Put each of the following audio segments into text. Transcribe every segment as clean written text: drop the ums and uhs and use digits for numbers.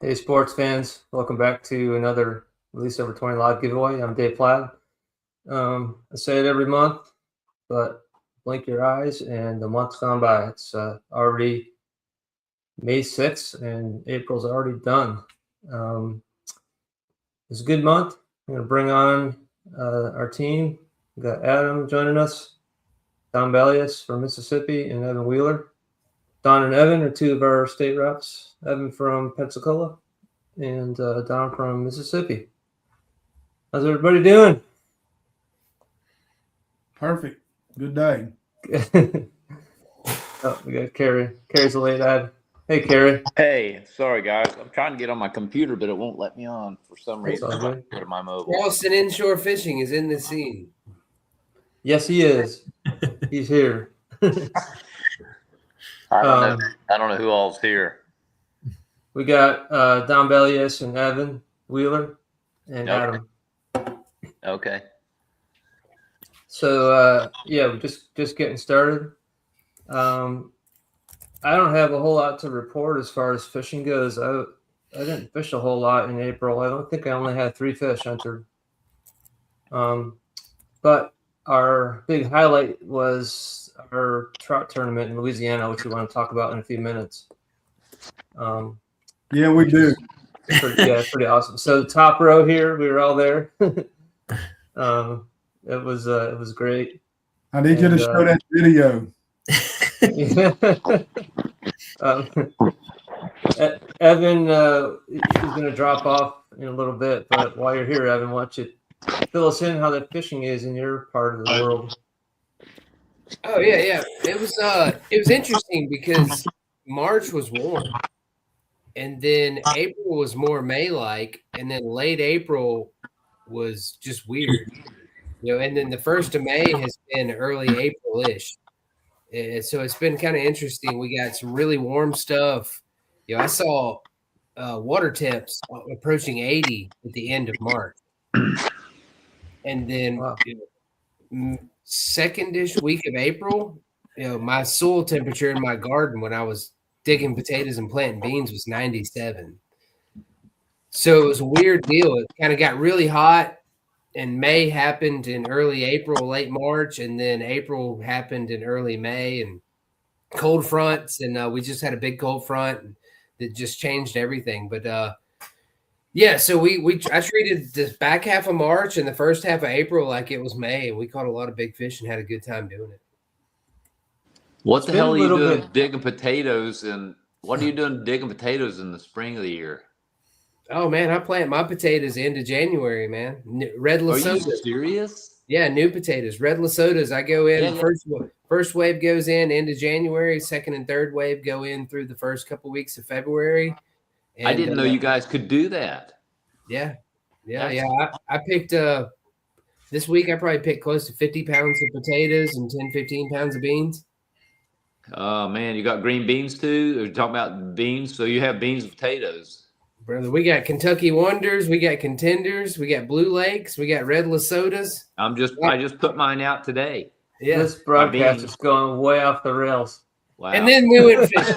Hey, sports fans, welcome back to another Release Over 20 live giveaway. I'm Dave Platt. I say it every month, but blink your eyes and the month's gone by. It's already May 6th and April's already done. It's a good month. I'm going to bring on our team. We got Adam joining us, Don Bellius from Mississippi, and Evan Wheeler. Don and Evan are two of our state reps. Evan from Pensacola and Don from Mississippi. How's everybody doing? Perfect. Good day. Oh, we got Carrie. Carrie's a late ad. Hey, Carrie. Hey, sorry guys. I'm trying to get on my computer, but it won't let me on for some reason. all I'm trying good. to go to my mobile. Charleston Inshore Fishing is in the scene. Yes, he is. He's here. I don't know who all's here. We got Don Bellius and Evan Wheeler and Okay. Adam. Okay. So yeah, we're just getting started. I don't have a whole lot to report as far as fishing goes. I didn't fish a whole lot in April. I don't think I only had 3 fish entered. But our big highlight was our trout tournament in Louisiana, which we want to talk about in a few minutes. Yeah, we do. Pretty awesome. So the top row here, we were all there. It was great. I need you to show that video. Evan is going to drop off in a little bit, but while you're here, Evan, why don't you fill us in how that fishing is in your part of the world? Oh yeah. It was interesting because March was warm, and then April was more May-like, and then late April was just weird, and then the 1st of May has been early April-ish. So it's been kind of interesting. We got some really warm stuff. I saw water temps approaching 80 at the end of March. And then second-ish week of April, my soil temperature in my garden when I was digging potatoes and planting beans was 97. So it was a weird deal. It kind of got really hot, and May happened in early April, late March, and then April happened in early May, and cold fronts, and we just had a big cold front that just changed everything. But yeah, so I treated this back half of March and the first half of April like it was May, and we caught a lot of big fish and had a good time doing it. What the hell are you doing digging potatoes, and what are you doing digging potatoes in the spring of the year? Oh man, I plant my potatoes into January, man. Red Lesotas. Are you serious? Yeah, new potatoes, red Lesotas. I go in first wave goes in into January, second and third wave go in through the first couple weeks of February. And, I didn't know you guys could do that. Yeah. I picked this week. I probably picked close to 50 pounds of potatoes and 10, 15 pounds of beans. Oh man, you got green beans too? You're talking about beans, so you have beans and potatoes. Brother, we got Kentucky Wonders, we got Contenders, we got Blue Lakes, we got Red Lesotas. I just put mine out today. Yeah, this broadcast is going way off the rails. Wow. And then we went fishing.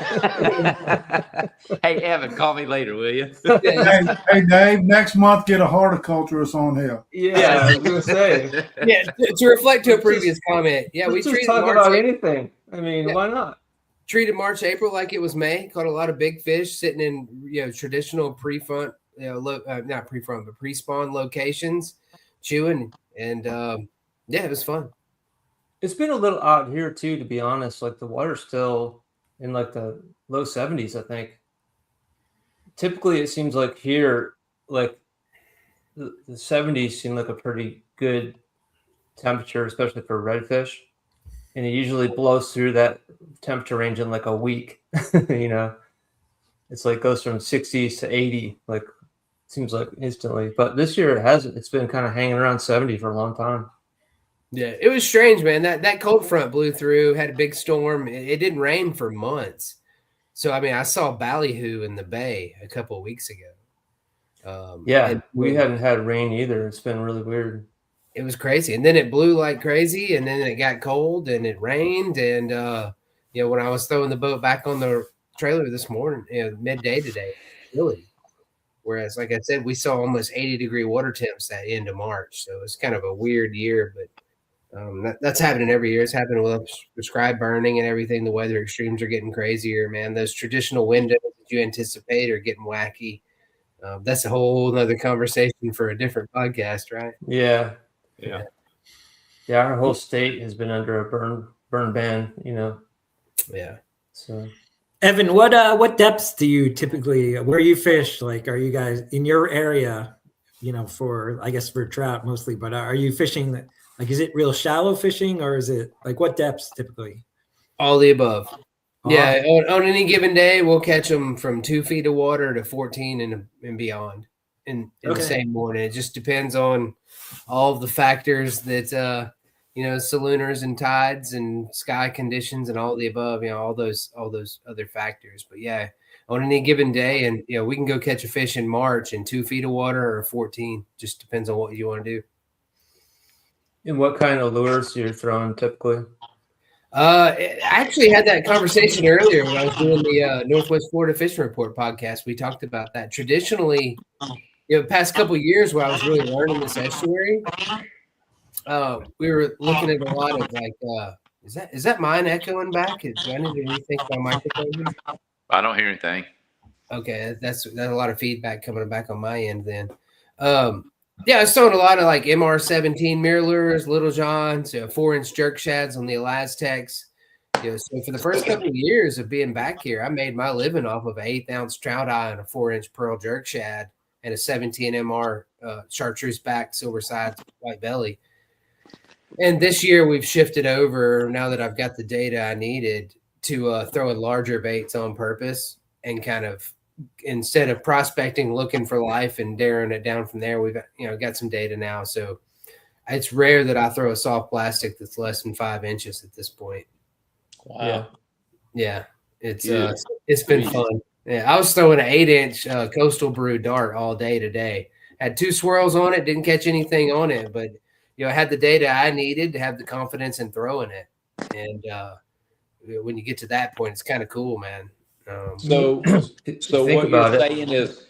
Hey, Evan, call me later, will you? Hey, Dave, next month get a horticulturist on here. Yeah, I was going to say. Yeah, to reflect to a previous comment. Yeah, we treated talk about anything. I mean, why not? Treated March, April like it was May. Caught a lot of big fish sitting in traditional pre-front, not pre-front, but pre-spawn locations, chewing, and yeah, it was fun. It's been a little odd here too, to be honest. Like the water's still in like the low 70s, I think. Typically, it seems like here, like the 70s seem like a pretty good temperature, especially for redfish. And it usually blows through that temperature range in like a week. It's like goes from 60s to 80, like seems like instantly. But this year it hasn't. It's been kind of hanging around 70 for a long time. Yeah, it was strange, man. That cold front blew through, had a big storm. It didn't rain for months. So I mean, I saw ballyhoo in the bay a couple of weeks ago. We hadn't had rain either. It's been really weird. It was crazy. And then it blew like crazy, and then it got cold and it rained. And, when I was throwing the boat back on the trailer this morning, midday today, really. Whereas, like I said, we saw almost 80-degree water temps at the end of March. So it's kind of a weird year, but that's happening every year. It's happening with prescribed burning and everything. The weather extremes are getting crazier, man. Those traditional windows that you anticipate are getting wacky. That's a whole other conversation for a different podcast, right? Yeah. Yeah. Yeah, our whole state has been under a burn ban, Yeah. So Evan, what depths do you typically where you fish? Like, are you guys in your area, for I guess for trout mostly, but are you fishing like is it real shallow fishing or is it like what depths typically? All the above. Yeah, on any given day, we'll catch them from 2 feet of water to 14 and beyond in the same morning. It just depends on all of the factors that, salooners and tides and sky conditions and all the above, all those other factors. But yeah, on any given day, and we can go catch a fish in March in 2 feet of water or 14. Just depends on what you want to do. And what kind of lures you're throwing typically? I actually had that conversation earlier when I was doing the Northwest Florida Fishing Report podcast. We talked about that. Traditionally, past couple of years where I was really learning this estuary, we were looking at a lot of like, is that mine echoing back? Do I need to rethink my microphone? I don't hear anything. Okay, that's a lot of feedback coming back on my end then. Yeah, I was throwing a lot of like MR17 mirror lures, Little Johns, 4-inch jerk shads on the Elaztecs. So for the first couple of years of being back here, I made my living off of an 1/8-ounce trout eye and a 4-inch pearl jerk shad and a 17 MR chartreuse back, silver sides, white belly. And this year we've shifted over, now that I've got the data I needed, to throwing larger baits on purpose and kind of, instead of prospecting, looking for life and narrowing it down from there, we've got some data now. So it's rare that I throw a soft plastic that's less than 5 inches at this point. Wow. Yeah. It's been fun. Yeah, I was throwing an 8-inch Coastal Brew dart all day today. Had 2 swirls on it, didn't catch anything on it, but I had the data I needed to have the confidence in throwing it. And when you get to that point, it's kind of cool, man. So what you're saying is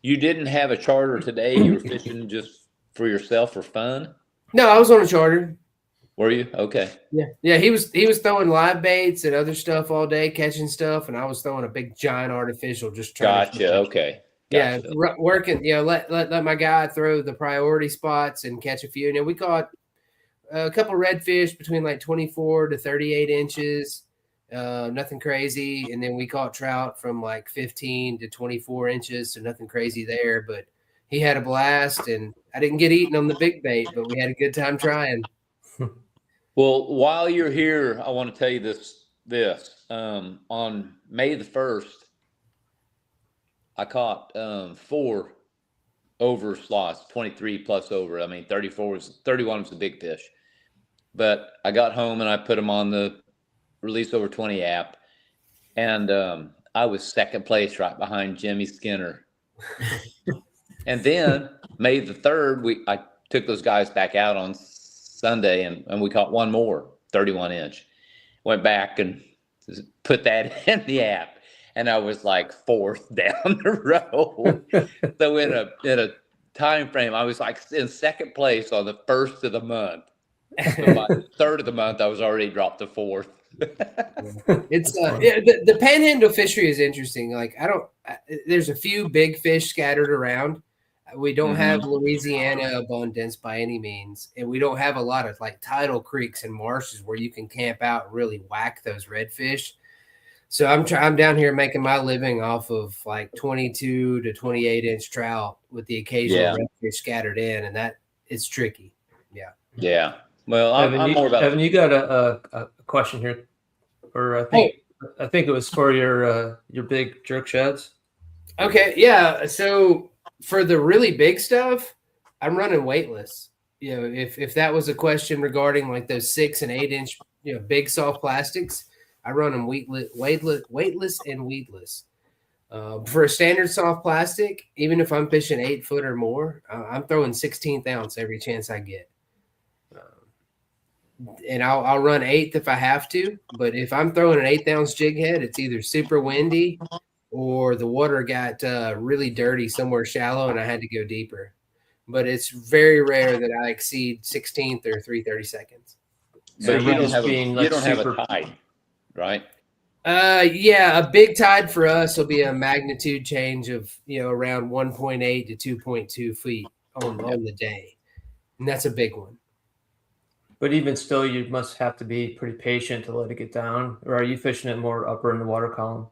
you didn't have a charter today. You were fishing just for yourself for fun? No, I was on a charter. Were you? Okay. Yeah. He was throwing live baits and other stuff all day, catching stuff, and I was throwing a big giant artificial, just trying. Gotcha. Okay. Gotcha. Yeah, working. Let my guy throw the priority spots and catch a few. And we caught a couple redfish between like 24 to 38 inches. Nothing crazy. And then we caught trout from like 15 to 24 inches. So nothing crazy there, but he had a blast and I didn't get eaten on the big bait, but we had a good time trying. Well, while you're here, I want to tell you this, on May the 1st, I caught, 4 over slots, 23 plus over. I mean, 31 was a big fish, but I got home and I put them on the Release Over 20 app, and I was second place right behind Jimmy Skinner. And then May the 3rd, I took those guys back out on Sunday, and we caught one more 31-inch. Went back and put that in the app, and I was like 4th down the road. So in a time frame, I was like in second place on the 1st of the month. So by the 3rd of the month, I was already dropped to 4th. It's the panhandle fishery is interesting. Like there's a few big fish scattered around. We don't have Louisiana abundance by any means, and we don't have a lot of like tidal creeks and marshes where you can camp out and really whack those redfish. So I'm down here making my living off of like 22 to 28-inch trout with the occasional redfish scattered in, and that it's tricky. Yeah. Well, I'm more about Evan, you got a question here, or I think it was for your big jerk shads. Okay, yeah. So for the really big stuff, I'm running weightless. If that was a question regarding like those 6 and 8-inch, big soft plastics, I run them weightless and weedless. For a standard soft plastic, even if I'm fishing 8 foot or more, I'm throwing 16th ounce every chance I get. And I'll run 8th if I have to, but if I'm throwing an 1/8 ounce jig head, it's either super windy or the water got really dirty somewhere shallow and I had to go deeper. But it's very rare that I exceed 16th or 3/32. So you you don't just have being, you like, don't have a super- tide, right? Yeah, a big tide for us will be a magnitude change of around 1.8 to 2.2 feet on the day, and that's a big one. But even still, you must have to be pretty patient to let it get down. Or are you fishing it more upper in the water column?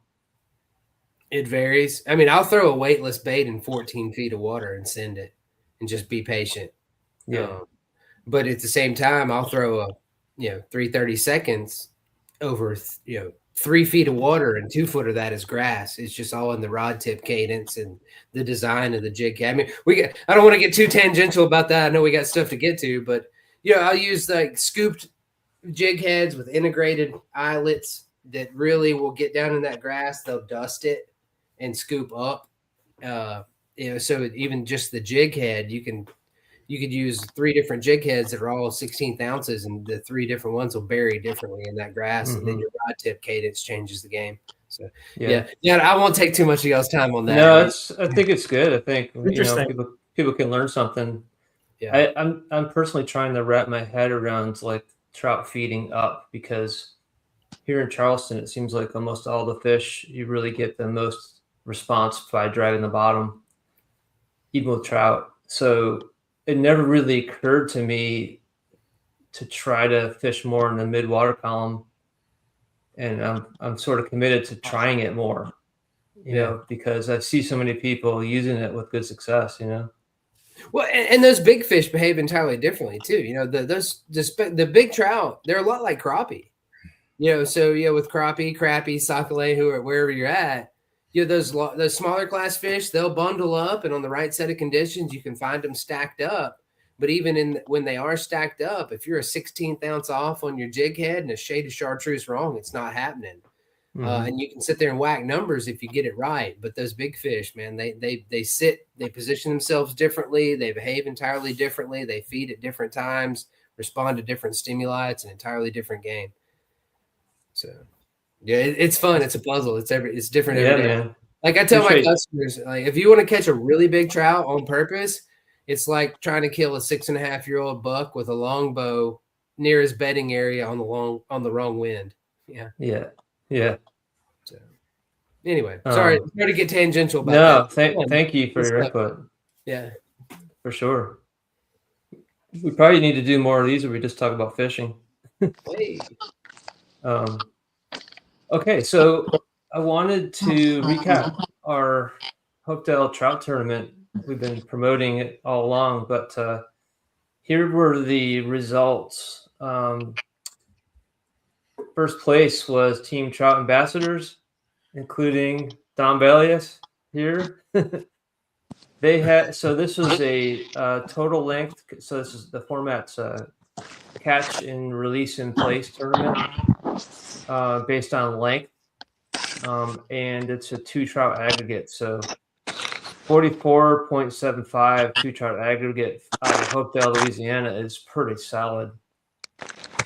It varies. I mean, I'll throw a weightless bait in 14 feet of water and send it, and just be patient. Yeah. But at the same time, I'll throw a 3/32 over 3 feet of water, and 2 foot of that is grass. It's just all in the rod tip cadence and the design of the jig. I mean, I don't want to get too tangential about that. I know we got stuff to get to, but I'll use like scooped jig heads with integrated eyelets that really will get down in that grass. They'll dust it and scoop up. So even just the jig head, you could use 3 different jig heads that are all 16th ounces, and the 3 different ones will bury differently in that grass, and then your rod tip cadence changes the game. So yeah, I won't take too much of y'all's time on that. No, I think it's good. I think Interesting. People can learn something. Yeah. I'm personally trying to wrap my head around like trout feeding up, because here in Charleston it seems like almost all the fish you really get the most response by dragging the bottom, even with trout. So it never really occurred to me to try to fish more in the mid water column, and I'm sort of committed to trying it more, you know, because I see so many people using it with good success, you know. Well, and those big fish behave entirely differently too. The big trout, they're a lot like crappie. So with crappie, crappie, sac-a-lait, wherever you're at, those smaller class fish, they'll bundle up, and on the right set of conditions, you can find them stacked up. But even when they are stacked up, if you're a 16th ounce off on your jig head and a shade of chartreuse wrong, it's not happening. And you can sit there and whack numbers if you get it right. But those big fish, man, they position themselves differently. They behave entirely differently. They feed at different times, respond to different stimuli. It's an entirely different game. So yeah, it's fun. It's a puzzle. It's different every day. Man. Like I tell my customers, like if you want to catch a really big trout on purpose, it's like trying to kill a 6.5-year-old buck with a longbow near his bedding area on the wrong wind. Yeah. So anyway, sorry to get tangential about that. No, thank you for your input. Yeah, for sure. We probably need to do more of these, or we just talk about fishing. Hey. Okay, so I wanted to recap our Hopedale Trout Tournament. We've been promoting it all along, but here were the results. First place was Team Trout Ambassadors, including Don Belius here. They had, so this was a total length. So this is the format's catch and release in place tournament based on length. And it's a 2 trout aggregate. So 44.75 2 trout aggregate out of Hopedale, Louisiana is pretty solid.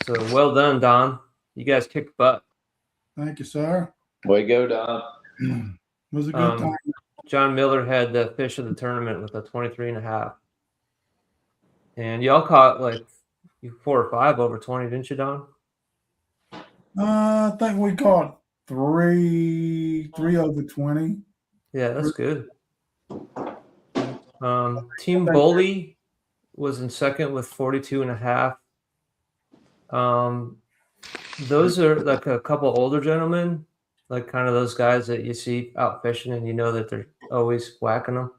So well done, Don. You guys kicked butt. Thank you, sir. Way to go, Don. It was a good time. John Miller had the fish of the tournament with a 23.5. And y'all caught like 4 or 5 over 20, didn't you, Don? I think we caught three over 20. Yeah, that's good. Team Bully was in second with 42.5. Those are like a couple older gentlemen, like kind of those guys that you see out fishing and you know that they're always whacking them.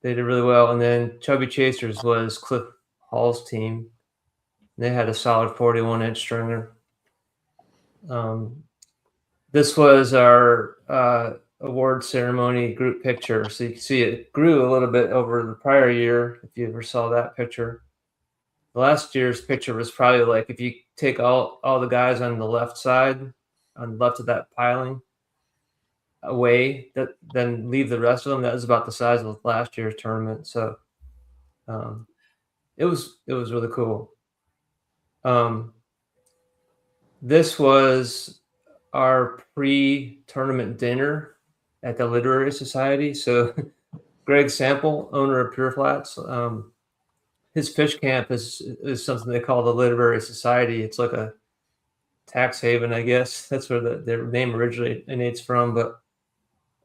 They did really well. And then Chubby Chasers was Cliff Hall's team. They had a solid 41-inch stringer. This was our award ceremony group picture. So you can see it grew a little bit over the prior year, if you ever saw that picture. Last year's picture was probably like if you take all the guys on the left side, on the left of that piling away, then leave the rest of them. That was about the size of last year's tournament. So it was really cool. This was our pre-tournament dinner at the Literary Society. So Greg Sample, owner of Pure Flats, his fish camp is something they call the Literary Society. It's like a tax haven, I guess. That's where the name originates from. But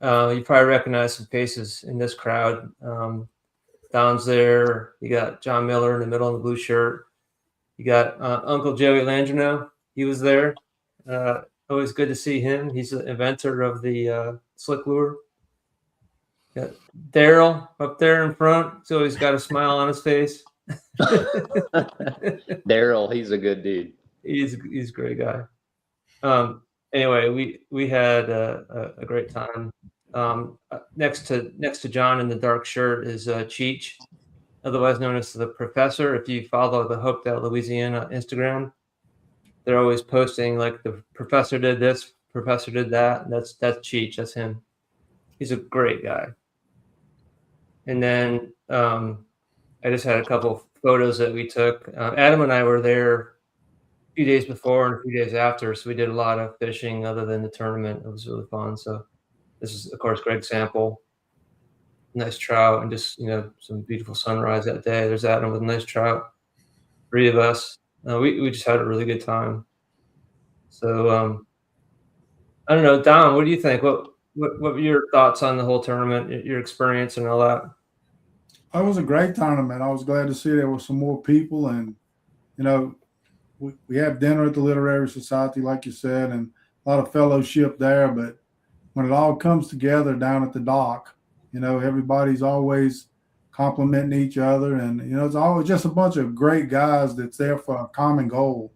you probably recognize some faces in this crowd. Don's there. You got John Miller in the middle in the blue shirt. You got Uncle Joey Landrino. He was there. Always good to see him. He's the inventor of the slick lure. Got Daryl up there in front. He's always got a smile on his face. Daryl, he's a good dude. He's a great guy. Anyway, we had a great time. Next to John in the dark shirt is Cheech, otherwise known as the Professor. If you follow the Hopedale, Louisiana Instagram, they're always posting like the Professor did this, Professor did that. That's Cheech. That's him. He's a great guy. And then I just had a couple photos that we took. Adam and I were there a few days before and a few days after, so we did a lot of fishing other than the tournament. It was really fun. So this is, of course, Greg Sample. Nice trout and just, some beautiful sunrise that day. There's Adam with a nice trout. 3 of us. We just had a really good time. So I don't know, Don, what do you think? What were your thoughts on the whole tournament, your experience and all that? It was a great tournament. I was glad to see there were some more people, and we have dinner at the Literary Society, like you said, and a lot of fellowship there. But when it all comes together down at the dock, everybody's always complimenting each other, and it's always just a bunch of great guys that's there for a common goal.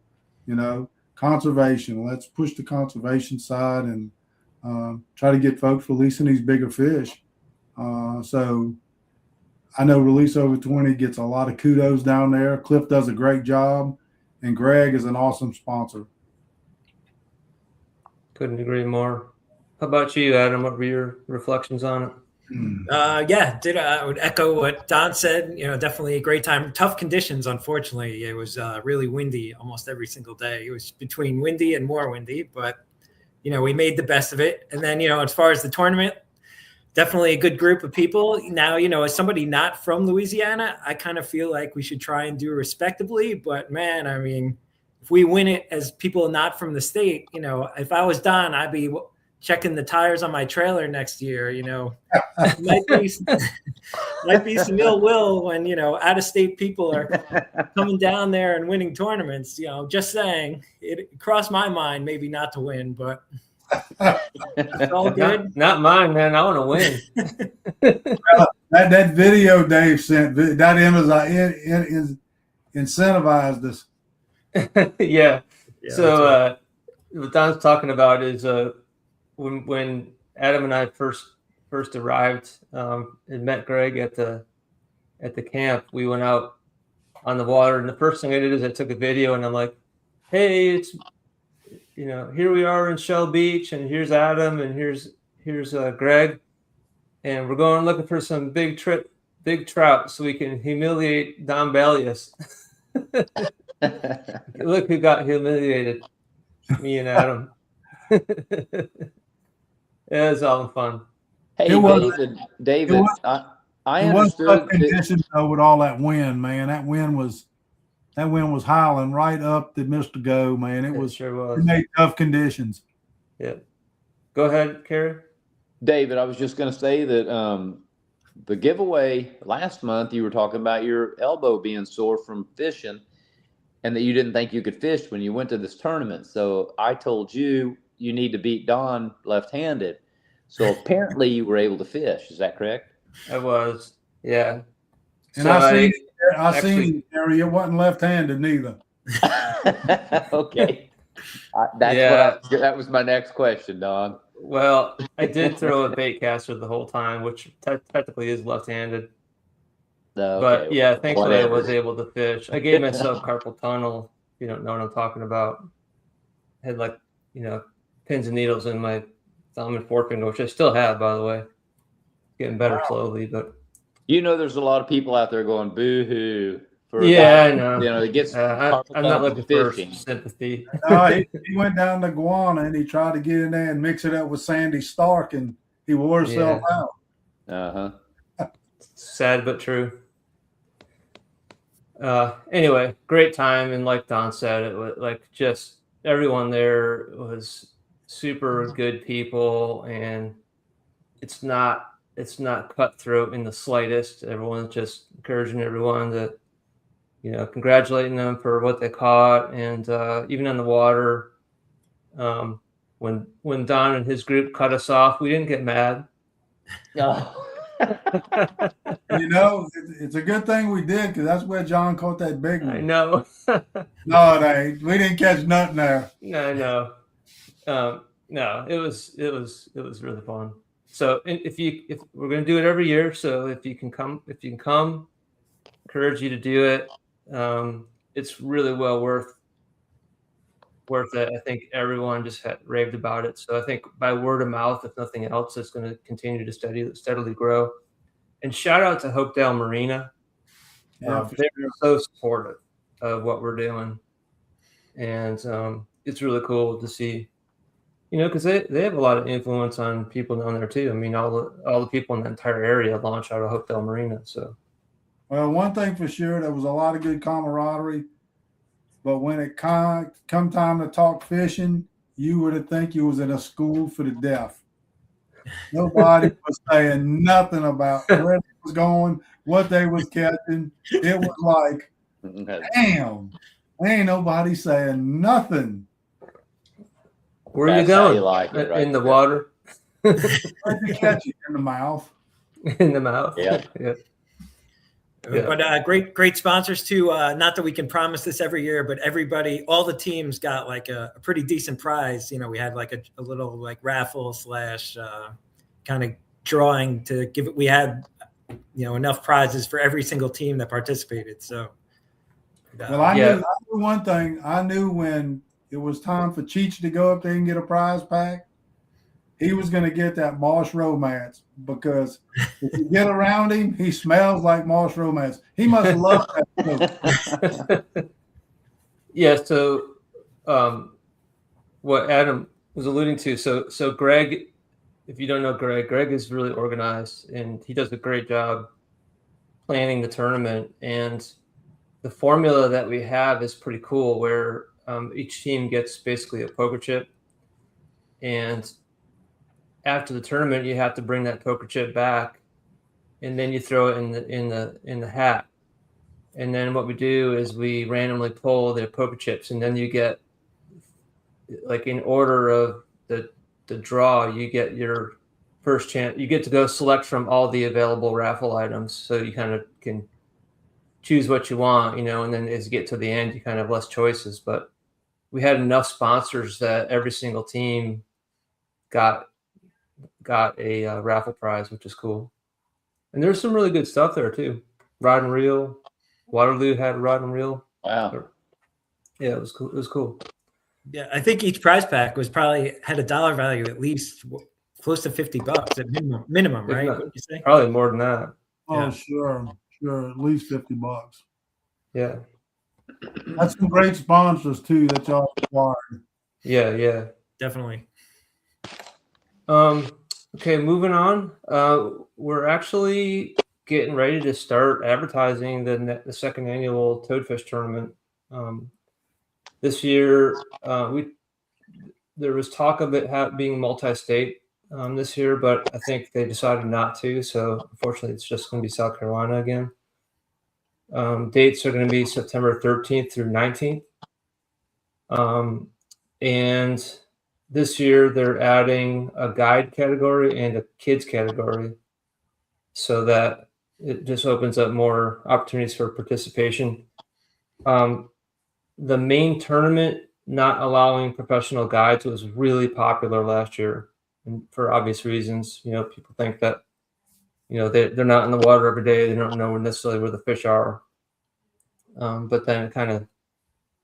Conservation. Let's push the conservation side and try to get folks releasing these bigger fish. So I know Release Over 20 gets a lot of kudos down there. Cliff does a great job, and Greg is an awesome sponsor. Couldn't agree more. How about you, Adam? What were your reflections on it? I would echo what Don said. Definitely a great time. Tough conditions, unfortunately. It was really windy almost every single day. It was between windy and more windy, but we made the best of it. And then as far as the tournament, definitely a good group of people. Now, as somebody not from Louisiana, I kind of feel like we should try and do respectably. But man, I mean, if we win it as people not from the state, if I was Don, I'd be checking the tires on my trailer next year. Might be some ill will when out of state people are coming down there and winning tournaments. Just saying, it crossed my mind maybe not to win, but it's all good. Not mine, man. I want to win. That video Dave sent, that is incentivized us. Yeah. So what Don's talking about is when Adam and I first arrived and met Greg at the camp, we went out on the water, and the first thing I did is I took a video, and I'm like, hey, it's here we are in Shell Beach, and here's Adam, and here's Greg, and we're going looking for some big trout so we can humiliate Don Balius. Look who got humiliated, me and Adam. It was all fun. Hey, David, I understood tough conditions though with all that wind, man. That wind was howling right up to Mr. Go, man. It Sure was. It made tough conditions. Yeah. Go ahead, Kerry. David, I was just going to say that the giveaway last month, you were talking about your elbow being sore from fishing and that you didn't think you could fish when you went to this tournament. So I told you need to beat Don left-handed. So apparently you were able to fish. Is that correct? I was. Yeah. And So I seen Harry, it wasn't left-handed neither. Okay. That was my next question, Don. Well, I did throw a bait caster the whole time, which technically is left-handed. No, But okay. yeah, thankfully I was Whatever. able to fish. I gave myself carpal tunnel. If you don't know what I'm talking about. Had pins and needles in my thumb and forefinger, which I still have, by the way. Getting better slowly, but There's a lot of people out there going boo-hoo for a Yeah, guy, I know. you know, that gets carpal I'm not tunnel looking for fishing. sympathy. He went down to Guana and he tried to get in there and mix it up with Sandy Stark, and he wore himself out. Uh-huh. Sad but true. Anyway, great time, and like Don said, it was like just everyone there was super good people, and it's not cutthroat in the slightest. Everyone's just encouraging everyone to, congratulating them for what they caught, and even on the water, when Don and his group cut us off, we didn't get mad. It's a good thing we did, because that's where John caught that big I one. know. No, it ain't. We didn't catch nothing there. I know. No, it was really fun. So if we're going to do it every year, so if you can come, encourage you to do it. It's really well worth it. I think everyone just had raved about it. So I think by word of mouth, if nothing else, it's going to continue to steadily grow. And shout out to Hopedale Marina. Yeah, They're so supportive of what we're doing, and it's really cool to see. Because they have a lot of influence on people down there too. I mean, all the people in the entire area launch out of Hopedale Marina. So, well, one thing for sure, there was a lot of good camaraderie. But when it come time to talk fishing, you would think you was in a school for the deaf. Nobody was saying nothing about where they was going, what they was catching. It was like, damn, ain't nobody saying nothing. Where are you going? Like it, right in the there. water. Where'd you catch it? In the mouth. In the mouth. Yeah. Yeah. But great sponsors too. Not that we can promise this every year, but all the teams got like a pretty decent prize. We had like a little like raffle / kind of drawing to give it. We had, enough prizes for every single team that participated. So, Well, I knew one thing. I knew when it was time for Cheech to go up there and get a prize pack, he was going to get that Marsh Romance, because if you get around him, he smells like Marsh Romance. He must love that. Yeah. So, what Adam was alluding to. So Greg, if you don't know Greg is really organized, and he does a great job planning the tournament. And the formula that we have is pretty cool, where each team gets basically a poker chip, and after the tournament, you have to bring that poker chip back, and then you throw it in the hat. And then what we do is we randomly pull the poker chips, and then you get, like, in order of the draw, you get your first chance. You get to go select from all the available raffle items, so you kind of can choose what you want, and then as you get to the end, you kind of have less choices. But we had enough sponsors that every single team got a raffle prize, which is cool. And there's some really good stuff there too. Rod and reel. Waterloo had a rod and reel. Wow. Yeah, it was cool. It was cool. Yeah, I think each prize pack had a dollar value at least close to $50 at minimum, right? Not, what you say? Probably more than that. Oh, Yeah. sure, at least $50. Yeah. That's some great sponsors too that y'all acquired. Yeah. Definitely. Okay, moving on. We're actually getting ready to start advertising the second annual Toadfish tournament. This year, there was talk of it being multi-state this year, but I think they decided not to. So unfortunately, it's just going to be South Carolina again. Dates are going to be September 13th through 19th. And this year they're adding a guide category and a kids category, so that it just opens up more opportunities for participation. The main tournament not allowing professional guides was really popular last year, and for obvious reasons. People think that they're not in the water every day, they don't know necessarily where the fish are. But then kind of,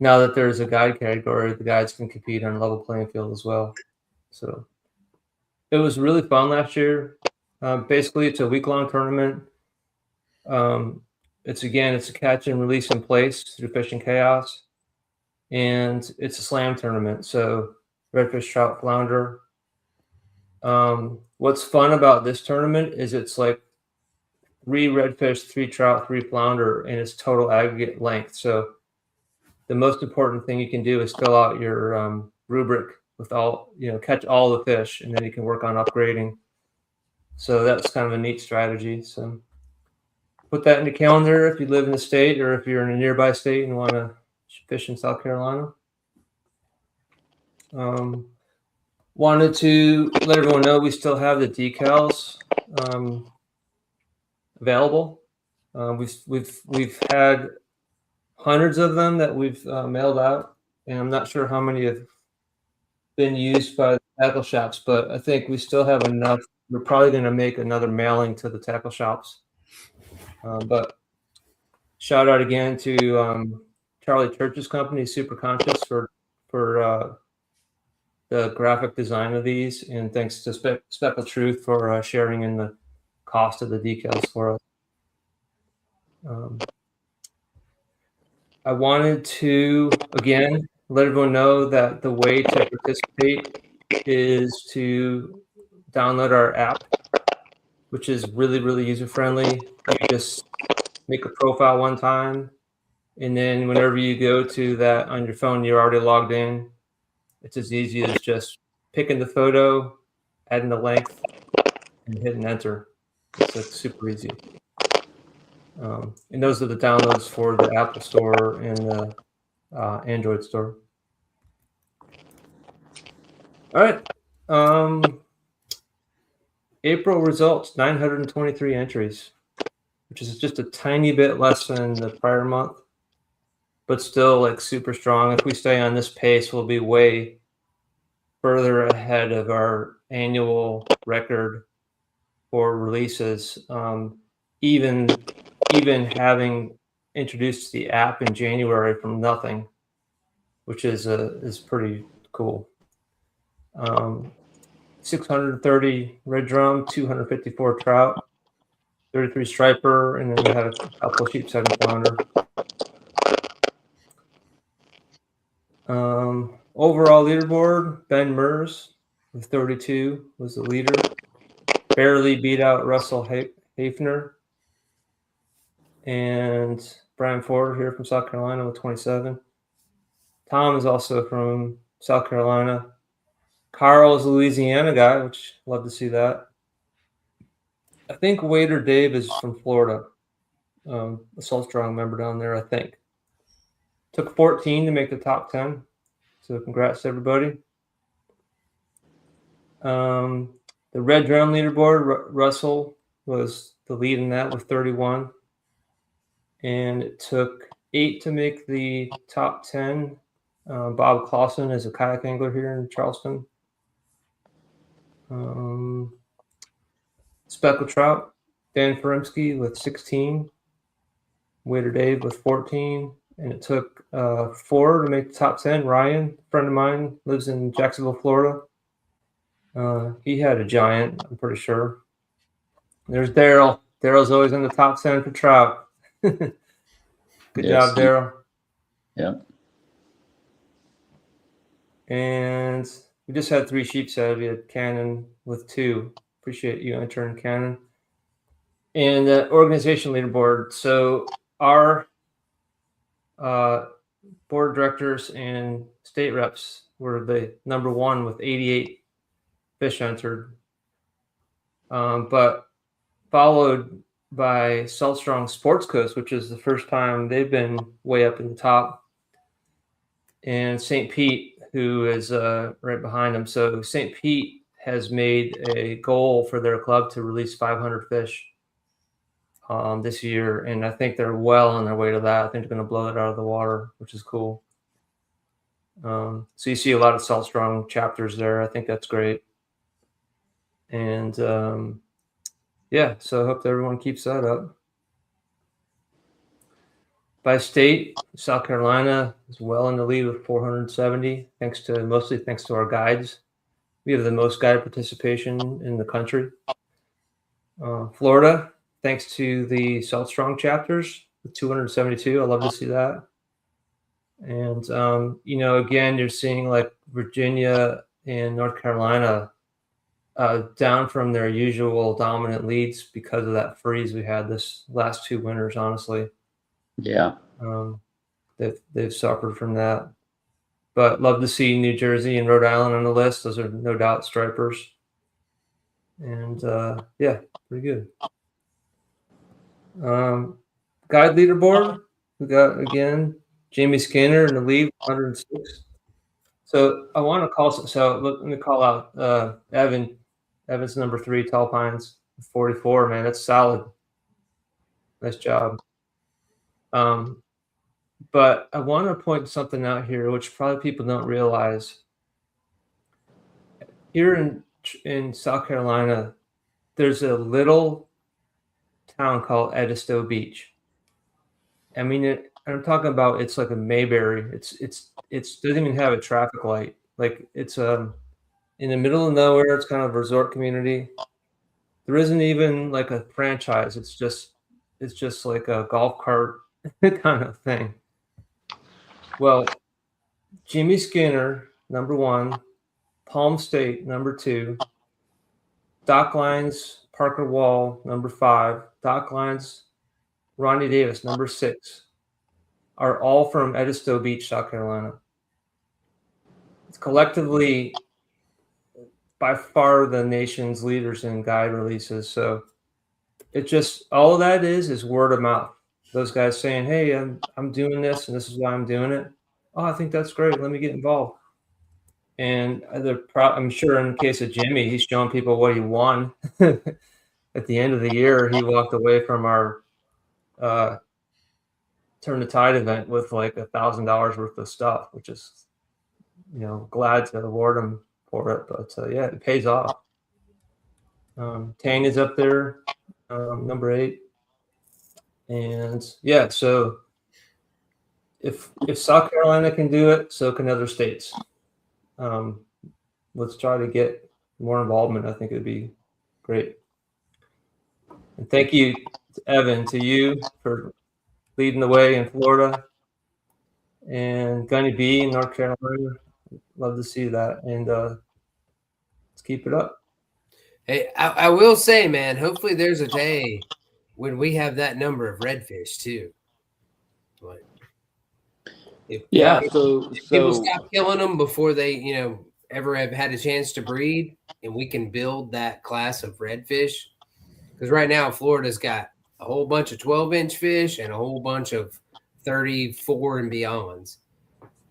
now that there's a guide category, the guides can compete on a level playing field as well. So it was really fun last year. Basically, it's a week-long tournament. it's a catch and release in place through Fishing Chaos, and it's a slam tournament. So redfish, trout, flounder. What's fun about this tournament is it's like 3 redfish, 3 trout, 3 flounder, and it's total aggregate length. So the most important thing you can do is fill out your rubric with all, catch all the fish, and then you can work on upgrading. So that's kind of a neat strategy. So put that in the calendar if you live in the state or if you're in a nearby state and want to fish in South Carolina. Wanted to let everyone know we still have the decals available. We've had hundreds of them that we've mailed out, and I'm not sure how many have been used by the tackle shops, but I think we still have enough. We're probably going to make another mailing to the tackle shops. But shout out again to Charlie Church's company, Super Conscious, for the graphic design of these, and thanks to Speckled Truth for sharing in the cost of the decals for us. I wanted to, again, let everyone know that the way to participate is to download our app, which is really, really user-friendly. You just make a profile one time, and then whenever you go to that on your phone, you're already logged in. It's as easy as just picking the photo, adding the length, and hitting enter. It's like super easy. And those are the downloads for the Apple Store and the Android Store. All right. April results, 923 entries, which is just a tiny bit less than the prior month, but still like super strong. If we stay on this pace, we'll be way further ahead of our annual record for releases. Even having introduced the app in January from nothing, which is pretty cool. 630 red drum, 254 trout, 33 striper, and then we had a couple of sheepshead and flounder. Overall leaderboard, Ben Mers with 32 was the leader. Barely beat out Russell Hafner. And Brian Ford here from South Carolina with 27. Tom is also from South Carolina. Carl is a Louisiana guy, which love to see that. I think Wader Dave is from Florida. A Salt Strong member down there, I think. Took 14 to make the top 10. So congrats to everybody. The red drum leaderboard, Russell was the lead in that with 31. And it took 8 to make the top 10. Bob Clausen is a kayak angler here in Charleston. Speckled Trout, Dan Ferimsky with 16. Wader Dave with 14. And it took 4 to make the top 10. Ryan, a friend of mine, lives in Jacksonville, Florida. He had a giant, I'm pretty sure. There's Daryl. Daryl's always in the top 10 for trout. Good job, Daryl. Yeah. And we just had 3 sheepshead. We had Cannon with 2. Appreciate you entering, Cannon. And the organization leaderboard. So our board of directors and state reps were the number 1 with 88 fish entered. But followed by Salt Strong Sports Coast, which is the first time they've been way up in the top, and St. Pete, who is right behind them. So St. Pete has made a goal for their club to release 500 fish this year, and I think they're well on their way to that. I think they're going to blow it out of the water, which is cool. So you see a lot of Salt Strong chapters there. I think that's great. And yeah, so I hope that everyone keeps that up. By state, South Carolina is well in the lead with 470, mostly thanks to our guides. We have the most guide participation in the country. Florida, thanks to the Salt Strong chapters, with 272. I love to see that. And again, you're seeing like Virginia and North Carolina down from their usual dominant leads because of that freeze we had this last 2 winters. Honestly, Yeah. They've suffered from that. But love to see New Jersey and Rhode Island on the list. Those are no doubt stripers. And yeah, pretty good. Guide leaderboard. We got again Jamie Skinner in the lead, 106. So I want to call. So let me call out Evan. Evan's number 3, Tall Pines, 44. Man, that's solid. Nice job. But I want to point something out here, which probably people don't realize. Here in South Carolina, there's a little town called Edisto Beach. I mean, I'm talking about it's like a Mayberry. It doesn't even have a traffic light. Like it's in the middle of nowhere. It's kind of a resort community. There isn't even like a franchise. It's just like a golf cart kind of thing. Well, Jimmy Skinner, number 1, Palm State, number 2, Dock Lines, Parker Wall, number 5, Dock Lines, Ronnie Davis, number 6, are all from Edisto Beach, South Carolina. It's collectively by far the nation's leaders in guide releases. So it just, all of that is word of mouth. Those guys saying, hey, I'm doing this and this is why I'm doing it. Oh, I think that's great. Let me get involved. And I'm sure in the case of Jimmy, he's showing people what he won. At the end of the year, he walked away from our Turn the Tide event with like $1,000 worth of stuff, which is, glad to award him for it. But yeah, it pays off. Tang is up there, number 8. And yeah, so if South Carolina can do it, so can other states. Let's try to get more involvement. I think it'd be great. And thank you, Evan, to you for leading the way in Florida, and Gunny B in North Carolina. Love to see that, and let's keep it up. Hey, I will say, man, hopefully there's a day when we have that number of redfish too. Like, if people stop killing them before they, ever have had a chance to breed, and we can build that class of redfish. Because right now, Florida's got a whole bunch of 12-inch fish and a whole bunch of 34 and beyonds.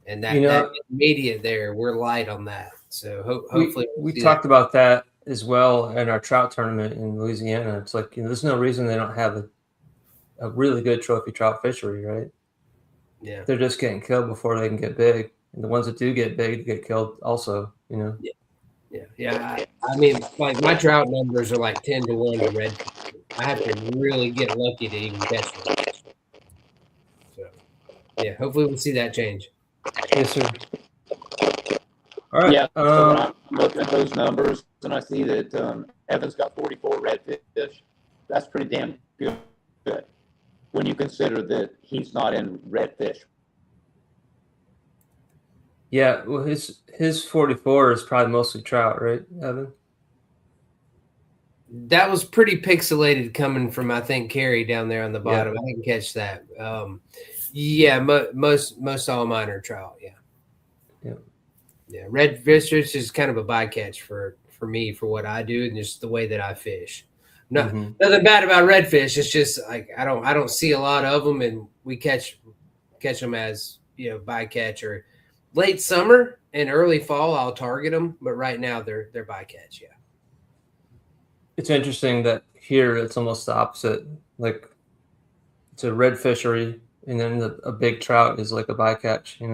And that intermediate there, we're light on that. So hopefully we talked about that as well in our trout tournament in Louisiana. It's like, there's no reason they don't have a really good trophy trout fishery, right? Yeah. They're just getting killed before they can get big. And the ones that do get big get killed also, Yeah. I mean, like my trout numbers are like 10 to 1 to red. I have to really get lucky to even catch one. So, yeah, hopefully we'll see that change. Yes, sir. All right. Yeah. So when I'm looking at those numbers and I see that Evan's got 44 redfish, that's pretty damn good. When you consider that he's not in redfish. Yeah, well, his 44 is probably mostly trout, right, Evan? That was pretty pixelated coming from, I think, Carrie down there on the bottom. Yeah. I didn't catch that. Yeah, most all mine are trout. Yeah. Redfish is kind of a bycatch for me for what I do and just the way that I fish. Nothing bad about redfish. It's just like I don't see a lot of them, and we catch them as bycatch or late summer and early fall. I'll target them, but right now they're bycatch. Yeah. It's interesting that here it's almost the opposite. Like it's a red fishery, and then a big trout is like a bycatch.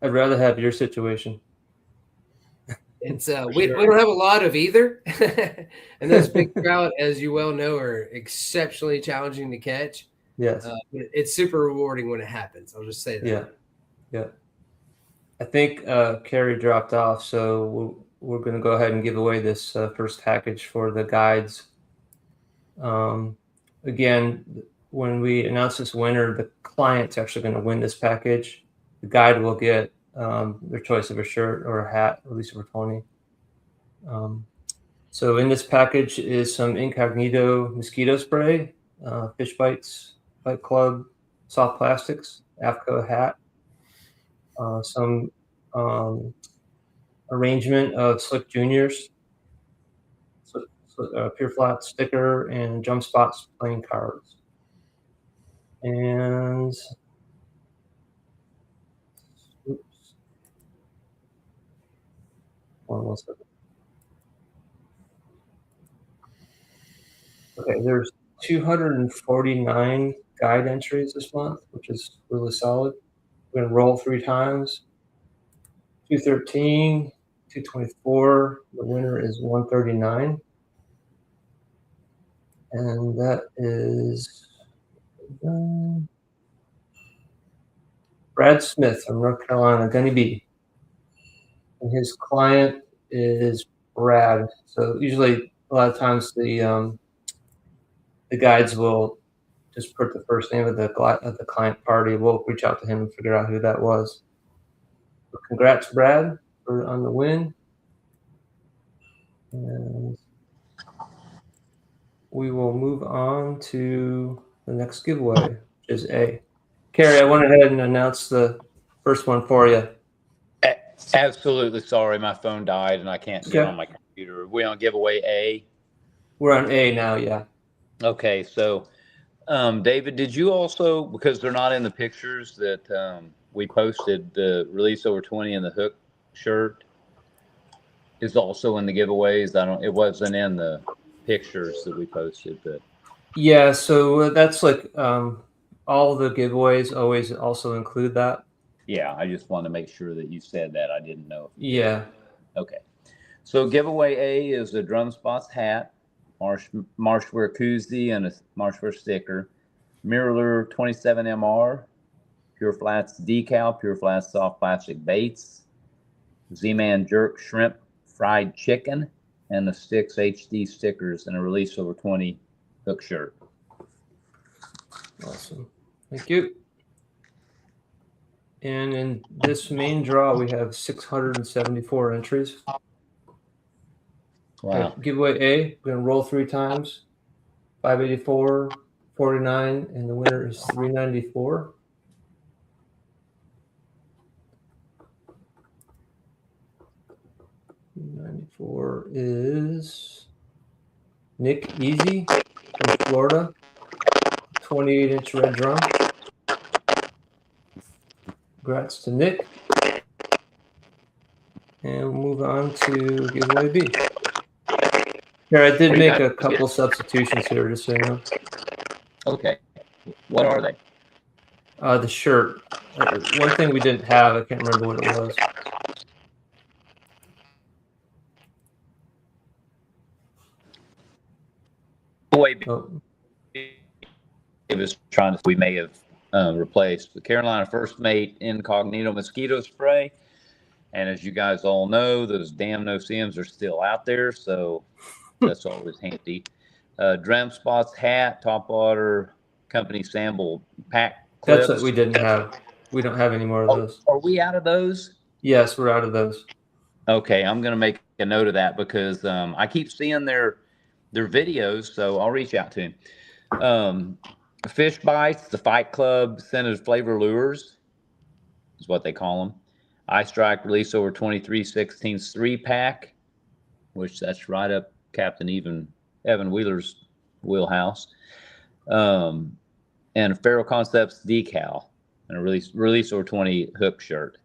I'd rather have your situation. It's we don't have a lot of either, and those big trout, as you well know, are exceptionally challenging to catch. Yes, it's super rewarding when it happens. I'll just say that. Yeah. I think Carrie dropped off, so we're going to go ahead and give away this first package for the guides. again, when we announce this winner, the client's actually going to win this package. The guide will get their choice of a shirt or a hat, at least for 20. So in this package is some Incognito mosquito spray, Fish Bites, Bite Club, soft plastics, AFCO hat, some arrangement of Slick Juniors, Pure Flat sticker, and Jump Spots playing cards. And oops, one second. Okay, there's 249 guide entries this month, which is really solid. We're gonna roll 3 times. 213, 224. The winner is 139. And that is Brad Smith from North Carolina, Gunny B. And his client is Brad. So usually a lot of times the guides will just put the first name of the client party. We'll reach out to him and figure out who that was. So congrats, Brad, on the win. And we will move on to the next giveaway, which is A. Carrie, I went ahead and announced the first one for you. Absolutely sorry, my phone died and I can't get Okay. on my computer. Are we on giveaway A? We're on A now, yeah. Okay, so David, did you also, because they're not in the pictures that we posted, the Release Over 20 and the Hook shirt is also in the giveaways. It wasn't in the pictures that we posted, but Yeah, so that's like all the giveaways always also include that. yeah, I just wanted to make sure that you said that. I didn't know. Yeah. Okay. So giveaway A is a Drum Spots hat, Marshwear koozie, and a Marshwear sticker. Mirror 27MR, Pure Flats decal, Pure Flats soft plastic baits, Z-Man jerk shrimp fried chicken, and the Sticks HD stickers, and a Release Over 20 hook shirt. Awesome. Thank you. And in this main draw, we have 674 entries. Wow. Okay, giveaway A, we're going to roll 3 times. 584, 49, and the winner is 394. $394 is Nick Easy from Florida. 28-inch red drum. Congrats to Nick. And we'll move on to giveaway B. Here, I did make a couple substitutions here, just so you know. Okay. What are they? The shirt. One thing we didn't have, I can't remember what it was. Oh, It was trying to, we may have replaced the Carolina First Mate Incognito mosquito spray. And as you guys all know, those damn no-see-ums are still out there. So that's always handy. Drum Spots hat, Topwater Company sample pack clips. that's what we didn't have. We don't have any more of those. Are we out of those? Yes, we're out of those. Okay, I'm going to make a note of that because I keep seeing their videos, so I'll reach out to him. Fish Bites, the Fight Club scented flavor lures is what they call them. Ice Strike Release Over 23/16 3-pack, which that's right up Captain Evan Wheeler's wheelhouse. And Feral Concepts decal and a Release Over 20 hook shirt.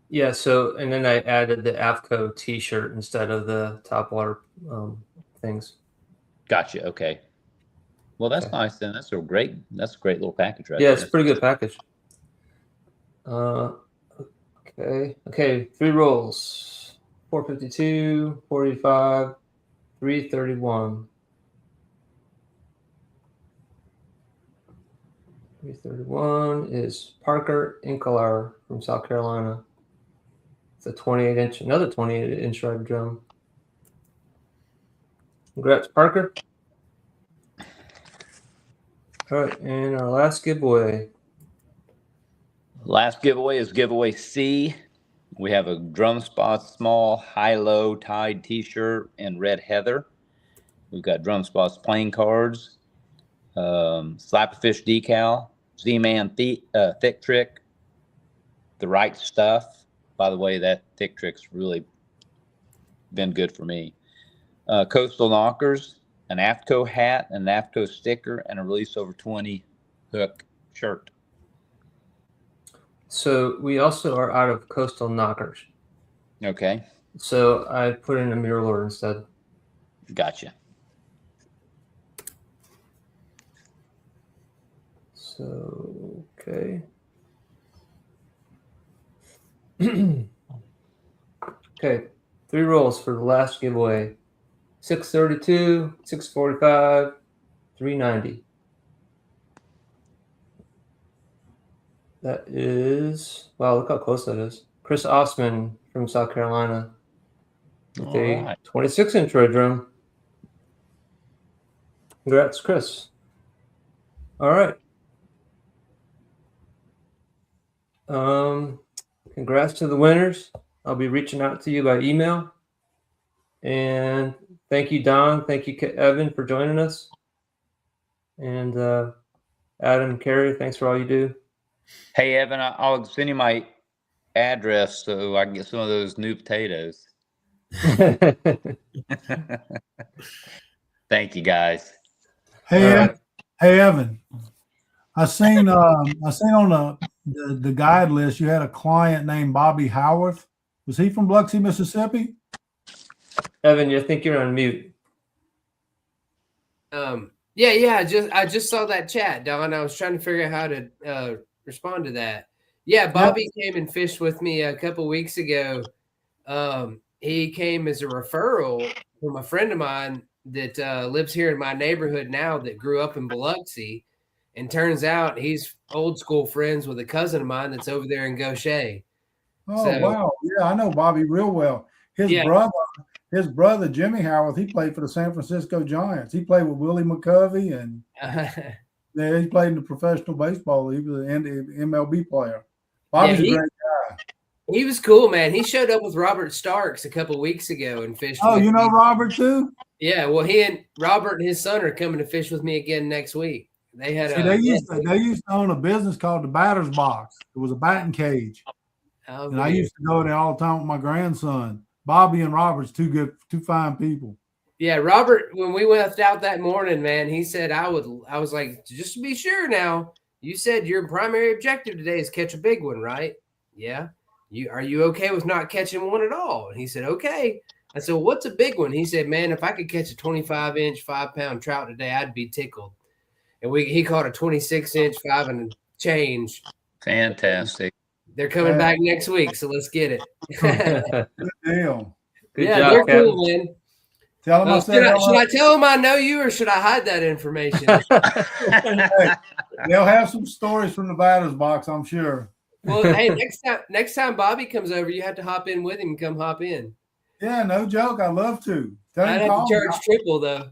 Yeah, so, and then I added the AFCO t-shirt instead of the Topwater things. Gotcha. Okay. Well, that's nice then. That's a great little package right Yeah, there. it's a pretty good package. Okay, 3 rolls. 452, 45, 331. 331 is Parker Incalar from South Carolina. It's a 28-inch, another 28-inch red drum. Congrats, Parker. All right, and our last giveaway. Last giveaway is giveaway C. We have a Drum Spot small high-low tied T-shirt and red heather. We've got Drum Spot's playing cards, Slap a Fish decal, Z-Man thick trick, the right stuff. By the way, that thick trick's really been good for me. Coastal Knockers, an AFTCO hat, an AFTCO sticker, and a Release Over 20 hook shirt. So we also are out of Coastal Knockers. Okay, So I put in a Mirror instead. gotcha. So, okay. Okay, 3 rolls for the last giveaway. 632, 645, 390. That is, wow, look how close that is. Chris Osman from South Carolina with All a right. 26-inch red drum. Congrats, Chris. All right. Congrats to the winners. I'll be reaching out to you by email. And thank you, Don. Thank you, Evan, for joining us. And Adam, Carrie, thanks for all you do. Hey, Evan, I'll send you my address so I can get some of those new potatoes. Thank you, guys. Hey, All right. hey, Evan. I seen on the guide list you had a client named Bobby Howarth. Was he from Biloxi, Mississippi? Evan, you think you're on mute. Yeah. I just saw that chat, Don. I was trying to figure out how to respond to that. Yeah, Bobby came and fished with me a couple weeks ago. He came as a referral from a friend of mine that lives here in my neighborhood now that grew up in Biloxi. And turns out he's old school friends with a cousin of mine that's over there in Gaucher. Oh, So- wow. Yeah, I know Bobby real well. His brother, Jimmy Howarth, he played for the San Francisco Giants. He played with Willie McCovey, and yeah, he played in the professional baseball. He was an MLB player. Bobby's a great. He was cool, man. He showed up with Robert Starks a couple weeks ago and fished. Oh, with you know me. Robert too? Yeah, well, he and Robert and his son are coming to fish with me again next week. They had they used to own a business called the Batter's Box. It was a batting cage. And I used to go there all the time with my grandson. Bobby and Robert's two fine people. Yeah, Robert, when we left out that morning, man, he said I was like, just to be sure now, you said your primary objective today is catch a big one, right? Yeah. Are you okay with not catching one at all? And he said, okay. I said, well, what's a big one? He said, man, if I could catch a 25-inch, 5-pound trout today, I'd be tickled. And he caught a 26-inch, 5 and change. Fantastic. They're coming back next week, so let's get it. Good deal. Good yeah, job, they're Kevin. cool, man. Tell him I said Should I tell them I know you, or should I hide that information? Hey, they'll have some stories from the Batter's Box, I'm sure. Well, hey, next time Bobby comes over, you have to hop in with him and come hop in. Yeah, no joke. I'd love to. Tell him I'd to have call to me. charge triple though.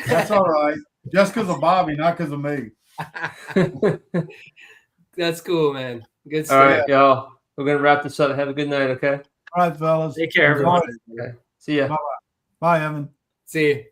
That's all right. Just because of Bobby, not because of me. That's cool, man. Good All stuff. right, y'all. We're going to wrap this up. Have a good night, okay? All right, fellas. Take care, everyone. Okay. See ya. Bye, Evan. See you.